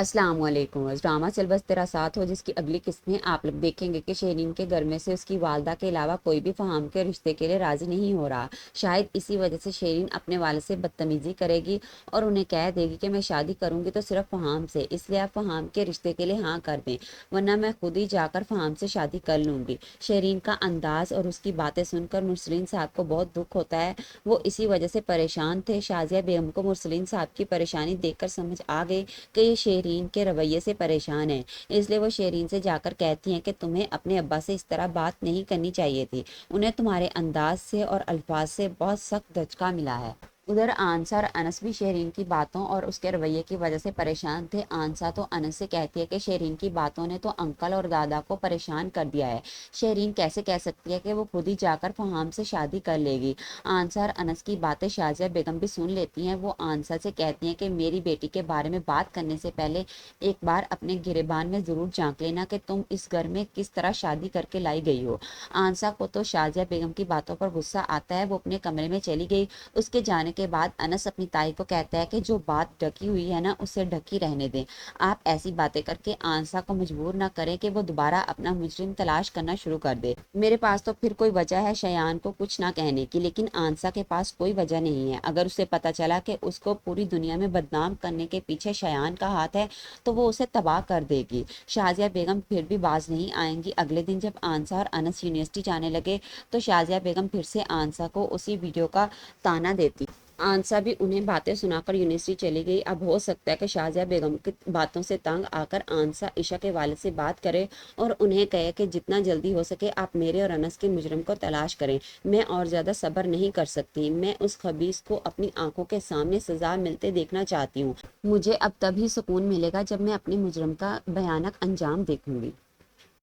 السلام علیکم۔ ڈرامہ چل بس تیرا ساتھ ہو جس کی اگلی قسط میں آپ لوگ دیکھیں گے کہ شیرین کے گھر میں سے اس کی والدہ کے علاوہ کوئی بھی فہام کے رشتے کے لیے راضی نہیں ہو رہا۔ شاید اسی وجہ سے شیرین اپنے والد سے بدتمیزی کرے گی اور انہیں کہہ دے گی کہ میں شادی کروں گی تو صرف فہام سے، اس لیے آپ فہام کے رشتے کے لیے ہاں کر دیں ورنہ میں خود ہی جا کر فہام سے شادی کر لوں گی۔ شیرین کا انداز اور اس کی باتیں سن کر مرسلین صاحب کو بہت دکھ ہوتا ہے۔ وہ اسی وجہ سے پریشان تھے۔ شازیہ بیگم کو مرسلین صاحب کی پریشانی دیکھ کر سمجھ آ گئی کہ یہ شیرین کے رویے سے پریشان ہے، اس لیے وہ شیرین سے جا کر کہتی ہیں کہ تمہیں اپنے ابا سے اس طرح بات نہیں کرنی چاہیے تھی، انہیں تمہارے انداز سے اور الفاظ سے بہت سخت دھچکا ملا ہے۔ ادھر آنسا اور انس بھی شیرین کی باتوں اور اس کے رویے کی وجہ سے پریشان تھے۔ آنسا تو انس سے کہتی ہے کہ شیرین کی باتوں نے تو انکل اور دادا کو پریشان کر دیا ہے، شیرین کیسے کہہ سکتی ہے کہ وہ خود ہی جا کر فہام سے شادی کر لے گی۔ آنسا اور انس کی باتیں شازیہ بیگم بھی سن لیتی ہیں۔ وہ آنسا سے کہتی ہیں کہ میری بیٹی کے بارے میں بات کرنے سے پہلے ایک بار اپنے گریبان میں ضرور جھانک لینا کہ تم اس گھر میں کس طرح شادی کر کے لائی گئی ہو۔ آنسا کو تو شازیہ بیگم کی باتوں پر غصہ آتا ہے، وہ اپنے کمرے میں چلی گئی۔ اس کے جانے کے بعد انس اپنی تائی کو کہتا ہے کہ جو بات ڈھکی ہوئی ہے نا اسے ڈھکی رہنے دیں، آپ ایسی باتیں کر کے آنسا کو مجبور نہ کریں کہ وہ دوبارہ اپنا مجرم تلاش کرنا شروع کر دے۔ میرے پاس تو پھر کوئی وجہ ہے شیان کو کچھ نہ کہنے کی، لیکن آنسا کے پاس کوئی وجہ نہیں ہے۔ اگر اسے پتا چلا کہ اس کو پوری دنیا میں بدنام کرنے کے پیچھے شیان کا ہاتھ ہے تو وہ اسے تباہ کر دے گی۔ شازیہ بیگم پھر بھی باز نہیں آئیں گی۔ اگلے دن جب آنسا اور انس یونیورسٹی جانے لگے تو شازیہ بیگم پھر سے آنسا کو اسی ویڈیو کا تانا دیتی۔ آنسا بھی انہیں باتیں سنا کر یونیورسٹی چلی گئی۔ اب ہو سکتا ہے کہ شازیہ بیگم کی باتوں سے تنگ آ کر آنسا عشا کے والد سے بات کرے اور انہیں کہے کہ جتنا جلدی ہو سکے آپ میرے اور انس کے مجرم کو تلاش کریں، میں اور زیادہ صبر نہیں کر سکتی، میں اس خبیث کو اپنی آنکھوں کے سامنے سزا ملتے دیکھنا چاہتی ہوں، مجھے اب تبھی سکون ملے گا جب میں اپنے مجرم کا بھیانک انجام دیکھوں گی۔